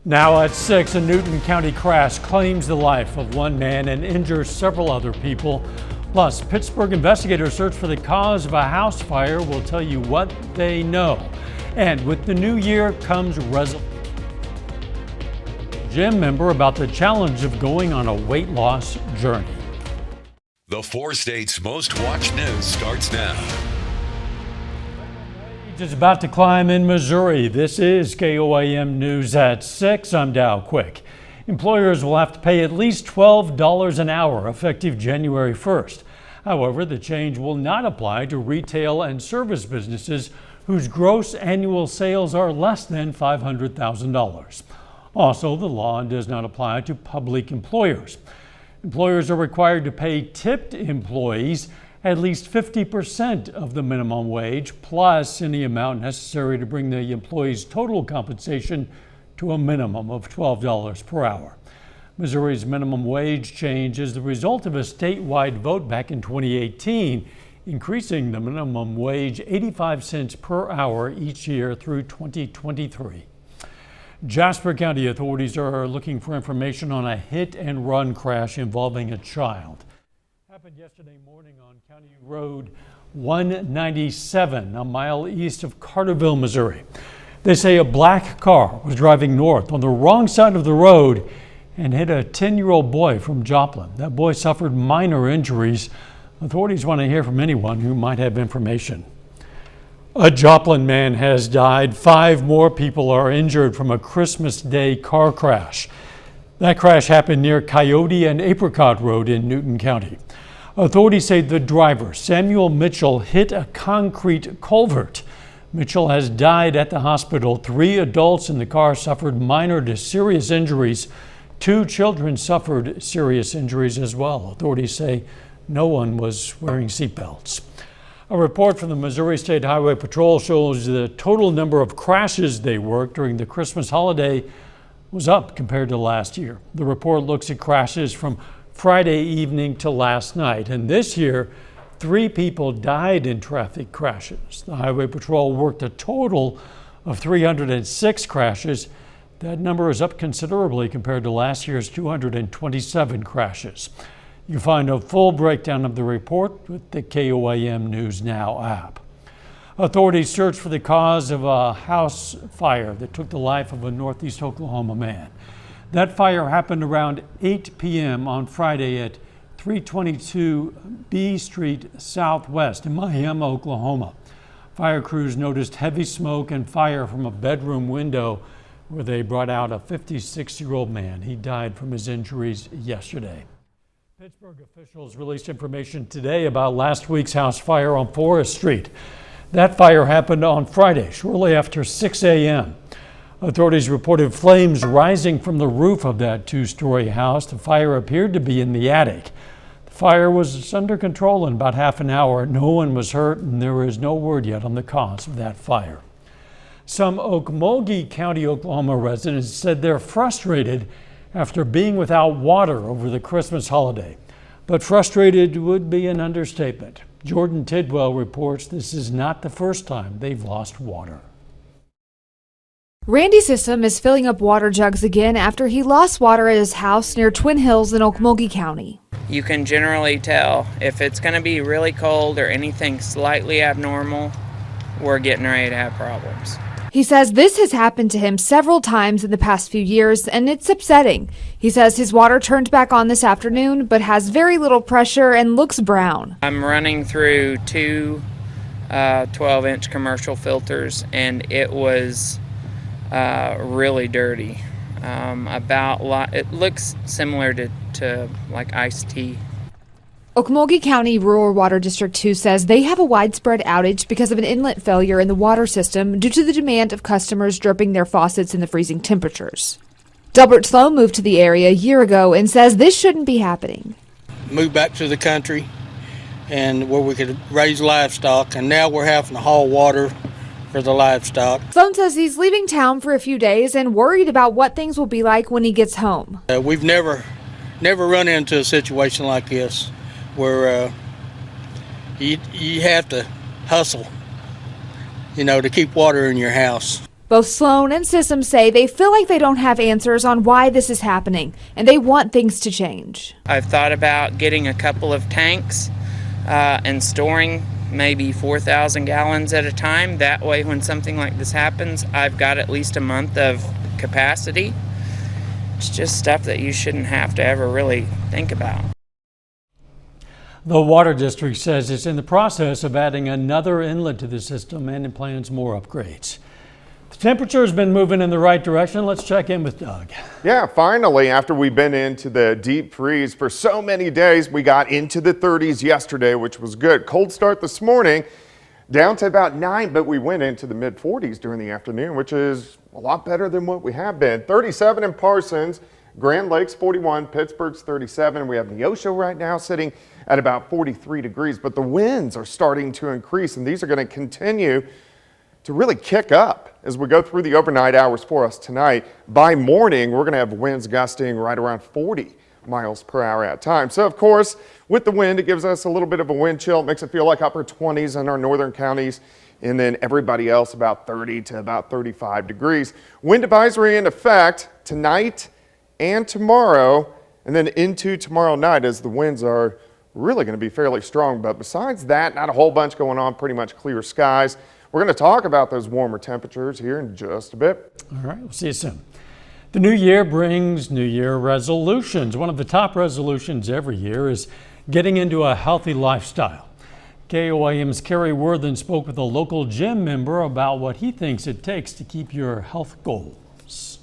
Now at 6, a Newton County crash claims the life of one man and injures several other people. Plus, Pittsburgh investigators search for the cause of a house fire. We'll tell you what they know. And with the new year comes resolution. Gym member about the challenge of going on a weight loss journey. The 4 states' most watched news starts now. It's about to climb in Missouri. This is KOAM News at 6. I'm Dow Quick. Employers will have to pay at least $12 an hour effective January 1st. However, the change will not apply to retail and service businesses whose gross annual sales are less than $500,000. Also, the law does not apply to public employers. Employers are required to pay tipped employees at least 50% of the minimum wage, plus any amount necessary to bring the employee's total compensation to a minimum of $12 per hour. Missouri's minimum wage change is the result of a statewide vote back in 2018, increasing the minimum wage 85 cents per hour each year through 2023. Jasper County authorities are looking for information on a hit-and-run crash involving a child. Happened yesterday morning on County Road 197, a mile east of Carterville, Missouri. They say a black car was driving north on the wrong side of the road and hit a 10-year-old boy from Joplin. That boy suffered minor injuries. Authorities want to hear from anyone who might have information. A Joplin man has died. 5 more people are injured from a Christmas Day car crash. That crash happened near Coyote and Apricot Road in Newton County. Authorities say the driver, Samuel Mitchell, hit a concrete culvert. Mitchell has died at the hospital. 3 adults in the car suffered minor to serious injuries. 2 children suffered serious injuries as well. Authorities say no one was wearing seatbelts. A report from the Missouri State Highway Patrol shows the total number of crashes they worked during the Christmas holiday was up compared to last year. The report looks at crashes from Friday evening to last night, and this year 3 people died in traffic crashes. The Highway Patrol worked a total of 306 crashes. That number is up considerably compared to last year's 227 crashes. You can find a full breakdown of the report with the KOAM News Now app. Authorities search for the cause of a house fire that took the life of a northeast Oklahoma man. That fire happened around 8 p.m. on Friday at 322 B Street Southwest in Miami, Oklahoma. Fire crews noticed heavy smoke and fire from a bedroom window where they brought out a 56-year-old man. He died from his injuries yesterday. Pittsburgh officials released information today about last week's house fire on Forest Street. That fire happened on Friday, shortly after 6 a.m. Authorities reported flames rising from the roof of that 2-story house. The fire appeared to be in the attic. The fire was under control in about half an hour. No one was hurt, and there is no word yet on the cause of that fire. Some Okmulgee County, Oklahoma residents said they're frustrated after being without water over the Christmas holiday. But frustrated would be an understatement. Jordan Tidwell reports this is not the first time they've lost water. Randy's system is filling up water jugs again after he lost water at his house near Twin Hills in Okmulgee County. You can generally tell if it's going to be really cold or anything slightly abnormal, we're getting ready to have problems. He says this has happened to him several times in the past few years, and it's upsetting. He says his water turned back on this afternoon, but has very little pressure and looks brown. I'm running through 2 12-inch commercial filters, and it was really dirty. It looks similar to like iced tea. Okmulgee County Rural Water District 2 says they have a widespread outage because of an inlet failure in the water system due to the demand of customers dripping their faucets in the freezing temperatures. Delbert Sloan moved to the area a year ago and says this shouldn't be happening. Moved back to the country and where we could raise livestock, and now we're having to haul water for the livestock. Sloan says he's leaving town for a few days and worried about what things will be like when he gets home. We've never run into a situation like this where you have to hustle, to keep water in your house. Both Sloan and Systems say they feel like they don't have answers on why this is happening, and they want things to change. I've thought about getting a couple of tanks and storing maybe 4,000 gallons at a time. That way, when something like this happens, I've got at least a month of capacity. It's just stuff that you shouldn't have to ever really think about. The Water District says it's in the process of adding another inlet to the system and it plans more upgrades. The temperature has been moving in the right direction. Let's check in with Doug. Yeah, finally, after we've been into the deep freeze for so many days, we got into the 30s yesterday, which was good. Cold start this morning, down to about 9, but we went into the mid 40s during the afternoon, which is a lot better than what we have been. 37 in Parsons, Grand Lakes 41, Pittsburgh's 37. We have Neosho right now sitting at about 43 degrees, but the winds are starting to increase, and these are going to continue to really kick up as we go through the overnight hours for us tonight. By morning, we're going to have winds gusting right around 40 miles per hour at times. So, of course, with the wind, it gives us a little bit of a wind chill. It makes it feel like upper 20s in our northern counties, and then everybody else about 30 to about 35 degrees. Wind advisory in effect tonight and tomorrow, and then into tomorrow night as the winds are really going to be fairly strong. But besides that, not a whole bunch going on, pretty much clear skies. We're going to talk about those warmer temperatures here in just a bit. All right, we'll see you soon. The new year brings New Year resolutions. One of the top resolutions every year is getting into a healthy lifestyle. KOAM's Kerry Worthen spoke with a local gym member about what he thinks it takes to keep your health goals.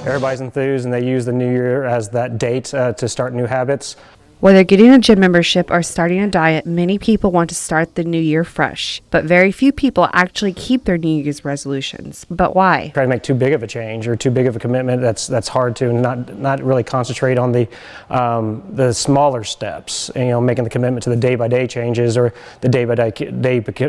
Everybody's enthused and they use the new year as that date to start new habits. Whether getting a gym membership or starting a diet, many people want to start the new year fresh, but very few people actually keep their New Year's resolutions. But why? Try to make too big of a change or too big of a commitment. That's hard to not really concentrate on the smaller steps. And, making the commitment to the day-by-day changes or the day-by-day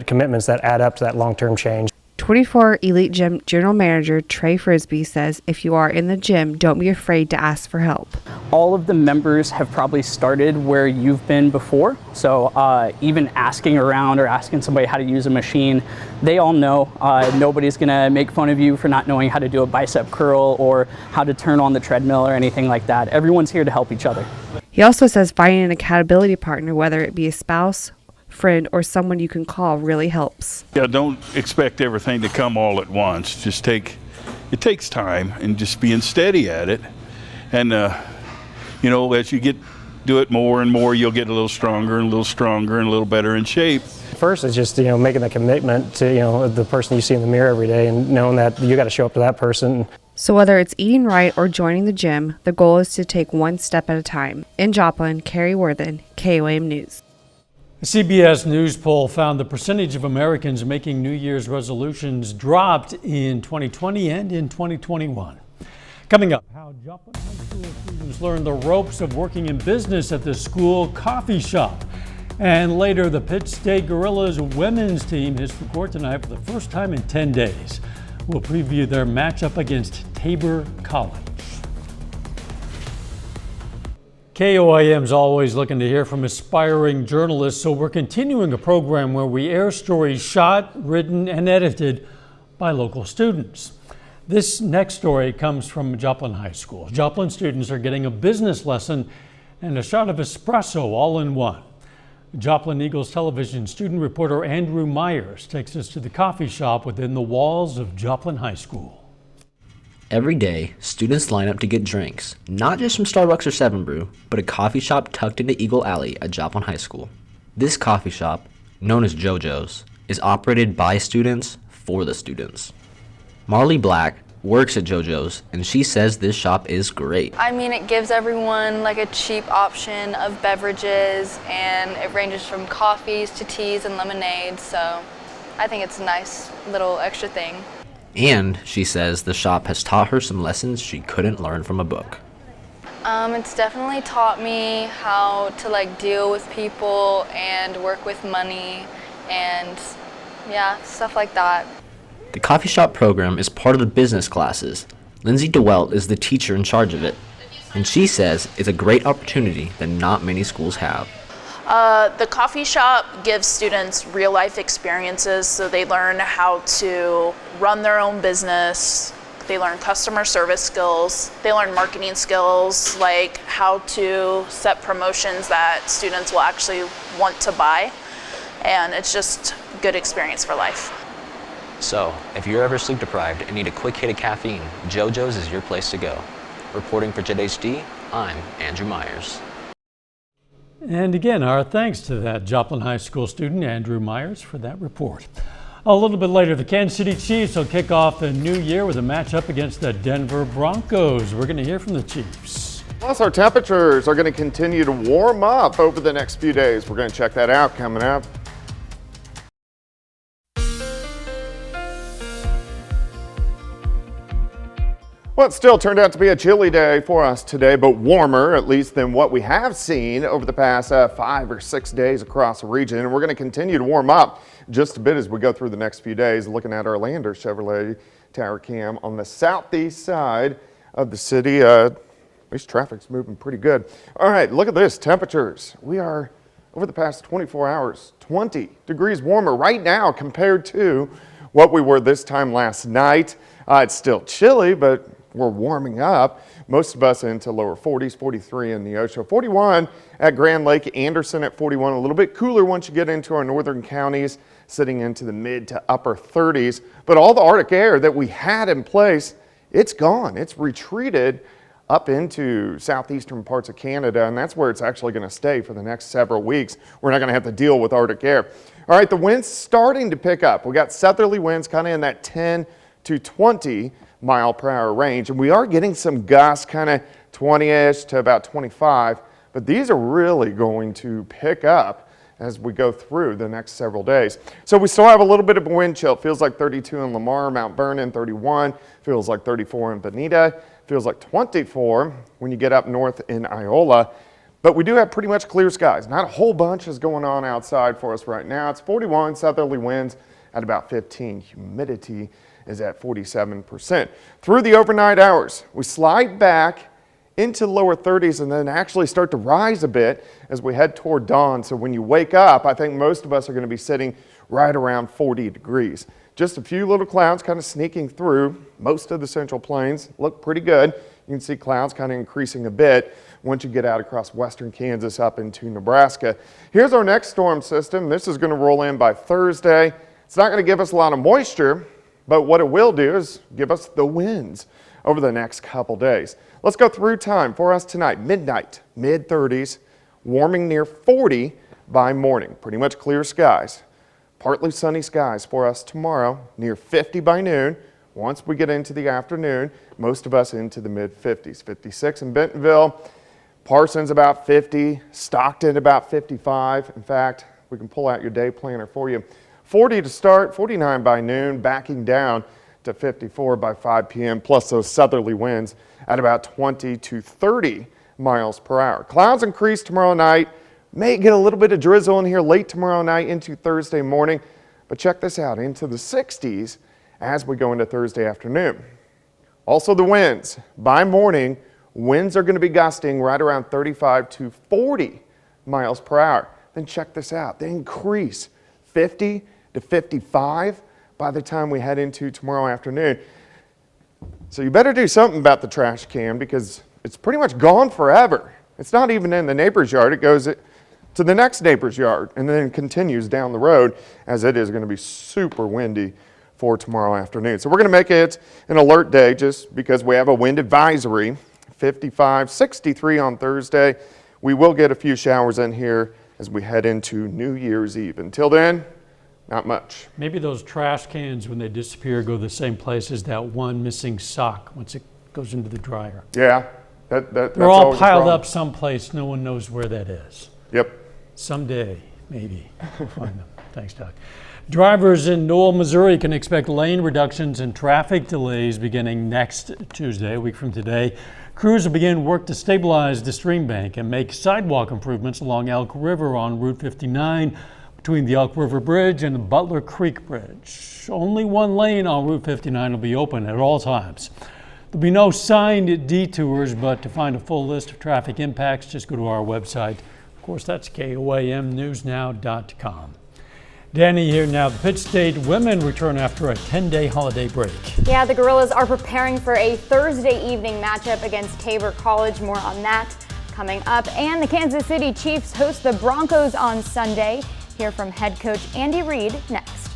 commitments that add up to that long-term change. 24 Elite Gym General Manager Trey Frisbee says if you are in the gym, don't be afraid to ask for help. All of the members have probably started where you've been before. So even asking around or asking somebody how to use a machine, they all know. Nobody's gonna make fun of you for not knowing how to do a bicep curl or how to turn on the treadmill or anything like that. Everyone's here to help each other. He also says finding an accountability partner, whether it be a spouse, friend, or someone you can call, really helps. Yeah, don't expect everything to come all at once. It takes time and just being steady at it. And as you do it more and more, you'll get a little stronger and a little stronger and a little better in shape. First is just making the commitment to the person you see in the mirror every day and knowing that you got to show up to that person. So whether it's eating right or joining the gym, the goal is to take one step at a time. In Joplin, Kerry Worthen, KOAM News. A CBS News poll found the percentage of Americans making New Year's resolutions dropped in 2020 and in 2021. Coming up, how Joplin High School students learn the ropes of working in business at the school coffee shop. And later, the Pitt State Gorillas women's team hits the court tonight for the first time in 10 days. We'll preview their matchup against Tabor College. KOAM's always looking to hear from aspiring journalists, so we're continuing a program where we air stories shot, written, and edited by local students. This next story comes from Joplin High School. Joplin students are getting a business lesson and a shot of espresso all in one. Joplin Eagles television student reporter Andrew Myers takes us to the coffee shop within the walls of Joplin High School. Every day, students line up to get drinks, not just from Starbucks or 7 Brew, but a coffee shop tucked into Eagle Alley at Joplin High School. This coffee shop, known as JoJo's, is operated by students for the students. Marley Black works at JoJo's, and she says this shop is great. I mean, it gives everyone like a cheap option of beverages, and it ranges from coffees to teas and lemonades, so I think it's a nice little extra thing. And she says the shop has taught her some lessons she couldn't learn from a book. It's definitely taught me how to deal with people and work with money and stuff like that. The coffee shop program is part of the business classes. Lindsay DeWelt is the teacher in charge of it, and she says it's a great opportunity that not many schools have. The coffee shop gives students real life experiences, so they learn how to run their own business, they learn customer service skills, they learn marketing skills, like how to set promotions that students will actually want to buy, and it's just a good experience for life. So, if you're ever sleep deprived and need a quick hit of caffeine, JoJo's is your place to go. Reporting for JHD, I'm Andrew Myers. And again, our thanks to that Joplin High School student, Andrew Myers, for that report. A little bit later, the Kansas City Chiefs will kick off the new year with a matchup against the Denver Broncos. We're going to hear from the Chiefs. Plus, our temperatures are going to continue to warm up over the next few days. We're going to check that out coming up. Well, it still turned out to be a chilly day for us today, but warmer, at least than what we have seen over the past 5 or 6 days across the region. And we're going to continue to warm up just a bit as we go through the next few days, looking at our Lander Chevrolet Tower Cam on the southeast side of the city. At least traffic's moving pretty good. All right, look at this, temperatures. We are, over the past 24 hours, 20 degrees warmer right now compared to what we were this time last night. It's still chilly, but we're warming up. Most of us into lower 40s, 43 in Neosho, 41 at Grand Lake, Anderson at 41, a little bit cooler once you get into our northern counties, sitting into the mid to upper 30s. But all the Arctic air that we had in place, it's gone. It's retreated up into southeastern parts of Canada, and that's where it's actually going to stay for the next several weeks. We're not going to have to deal with Arctic air. All right, the wind's starting to pick up. We got southerly winds kind of in that 10 to 20 mile per hour range, and we are getting some gusts kind of 20-ish to about 25, but these are really going to pick up as we go through the next several days. So we still have a little bit of a wind chill. It feels like 32 in Lamar, Mount Vernon 31, feels like 34 in Bonita, feels like 24 when you get up north in Iola. But we do have pretty much clear skies. Not a whole bunch is going on outside for us right now. It's 41 southerly winds at about 15. Humidity is at 47%. Through the overnight hours, we slide back into the lower 30s and then actually start to rise a bit as we head toward dawn. So when you wake up, I think most of us are going to be sitting right around 40 degrees. Just a few little clouds kind of sneaking through. Most of the Central Plains look pretty good. You can see clouds kind of increasing a bit once you get out across western Kansas up into Nebraska. Here's our next storm system. This is going to roll in by Thursday. It's not going to give us a lot of moisture, but what it will do is give us the winds over the next couple days. Let's go through time for us tonight. Midnight, mid-30s, warming near 40 by morning. Pretty much clear skies. Partly sunny skies for us tomorrow, near 50 by noon. Once we get into the afternoon, most of us into the mid-50s. 56 in Bentonville, Parsons about 50, Stockton about 55. In fact, we can pull out your day planner for you. 40 to start, 49 by noon, backing down to 54 by 5 p.m., plus those southerly winds at about 20 to 30 miles per hour. Clouds increase tomorrow night. May get a little bit of drizzle in here late tomorrow night into Thursday morning, but check this out, into the 60s as we go into Thursday afternoon. Also the winds. By morning, winds are going to be gusting right around 35 to 40 miles per hour. Then check this out. They increase 50 to 55 by the time we head into tomorrow afternoon. So you better do something about the trash can because it's pretty much gone forever. It's not even in the neighbor's yard. It goes to the next neighbor's yard and then continues down the road as it is going to be super windy for tomorrow afternoon. So we're going to make it an alert day just because we have a wind advisory. 55, 63 on Thursday. We will get a few showers in here as we head into New Year's Eve. Until then, not much. Maybe those trash cans, when they disappear, go the same place as that one missing sock once it goes into the dryer. Yeah. They're all piled up someplace. No one knows where that is. Yep. Someday, maybe, we'll find them. Thanks, Doug. Drivers in Newell, Missouri can expect lane reductions and traffic delays beginning next Tuesday, a week from today. Crews will begin work to stabilize the stream bank and make sidewalk improvements along Elk River on Route 59 between the Elk River Bridge and the Butler Creek Bridge. Only one lane on Route 59 will be open at all times. There'll be no signed detours, but to find a full list of traffic impacts, just go to our website, Of course, that's KOAMnewsnow.com. Danny here now. The Pitt State women return after a 10-day holiday break. Yeah, the Gorillas are preparing for a Thursday evening matchup against Tabor College. More on that coming up. And the Kansas City Chiefs host the Broncos on Sunday. Hear from head coach Andy Reid next.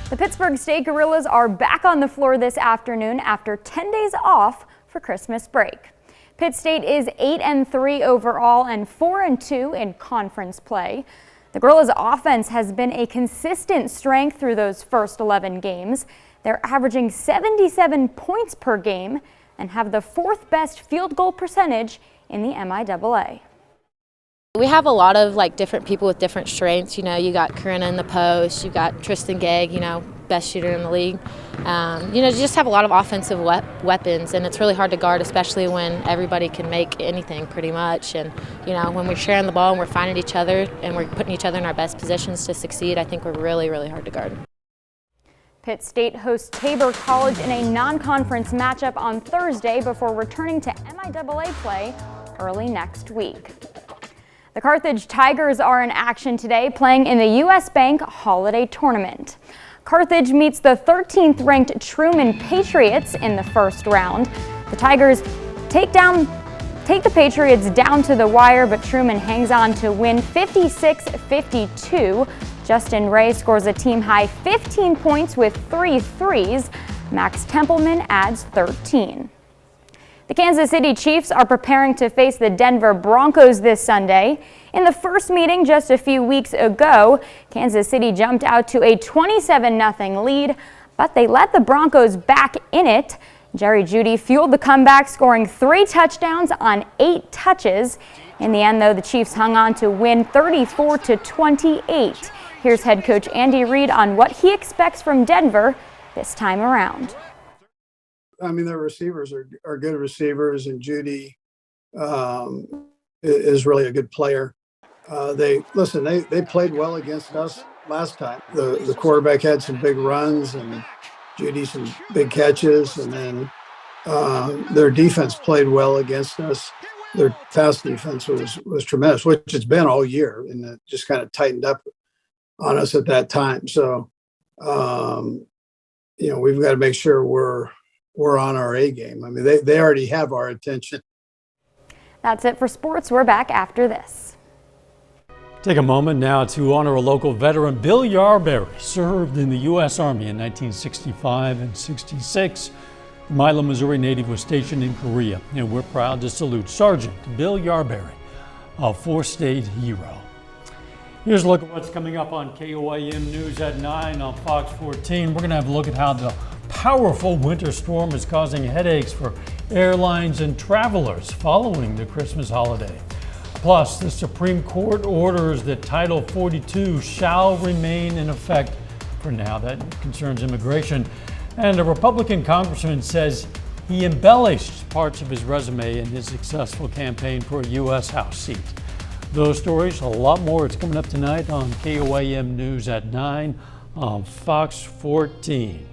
The Pittsburgh State Gorillas are back on the floor this afternoon after 10 days off for Christmas break. Pitt State is 8-3 overall and 4-2 in conference play. The Gorillas' offense has been a consistent strength through those first 11 games. They're averaging 77 points per game and have the 4th best field goal percentage in the MIAA. We have a lot of different people with different strengths. You know, you got Corinna in the post, you got Tristan Gegg, best shooter in the league. You just have a lot of offensive weapons, and it's really hard to guard, especially when everybody can make anything pretty much. And, when we're sharing the ball and we're finding each other and we're putting each other in our best positions to succeed, I think we're really, really hard to guard. Pitt State hosts Tabor College in a non-conference matchup on Thursday before returning to MIAA play early next week. The Carthage Tigers are in action today, playing in the U.S. Bank Holiday Tournament. Carthage meets the 13th ranked Truman Patriots in the first round. The Tigers take the Patriots down to the wire, but Truman hangs on to win 56-52. Justin Ray scores a team-high 15 points with 3 threes. Max Templeman adds 13. The Kansas City Chiefs are preparing to face the Denver Broncos this Sunday. In the first meeting just a few weeks ago, Kansas City jumped out to a 27-0 lead, but they let the Broncos back in it. Jerry Jeudy fueled the comeback, scoring 3 touchdowns on 8 touches. In the end, though, the Chiefs hung on to win 34-28. Here's head coach Andy Reid on what he expects from Denver this time around. I mean, their receivers are good receivers, and Jeudy is really a good player. They played well against us last time. The quarterback had some big runs and Jeudy some big catches, and then their defense played well against us. Their pass defense was tremendous, which it's been all year, and it just kind of tightened up on us at that time. So, we've got to make sure we're on our A game. I mean, they already have our attention. That's it for sports. We're back after this. Take a moment now to honor a local veteran. Bill Yarberry served in the U.S. Army in 1965 and 66. The Milo, Missouri native was stationed in Korea, and we're proud to salute Sergeant Bill Yarberry, a 4-state hero. Here's a look at what's coming up on KOAM News at 9 on Fox 14. We're going to have a look at how the powerful winter storm is causing headaches for airlines and travelers following the Christmas holiday. Plus, the Supreme Court orders that Title 42 shall remain in effect for now. That concerns immigration. And a Republican congressman says he embellished parts of his resume in his successful campaign for a U.S. House seat. Those stories, a lot more. It's coming up tonight on KOAM News at 9 on Fox 14.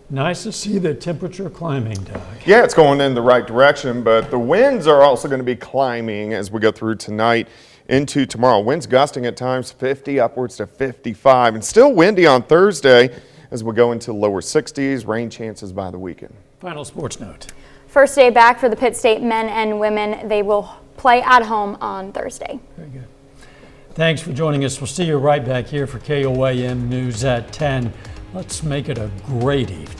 Nice to see the temperature climbing, Doug. Yeah, it's going in the right direction, but the winds are also going to be climbing as we go through tonight into tomorrow. Winds gusting at times 50 upwards to 55, and still windy on Thursday as we go into lower 60s. Rain chances by the weekend. Final sports note. First day back for the Pitt State men and women. They will play at home on Thursday. Very good. Thanks for joining us. We'll see you right back here for KOAM News at 10. Let's make it a great evening.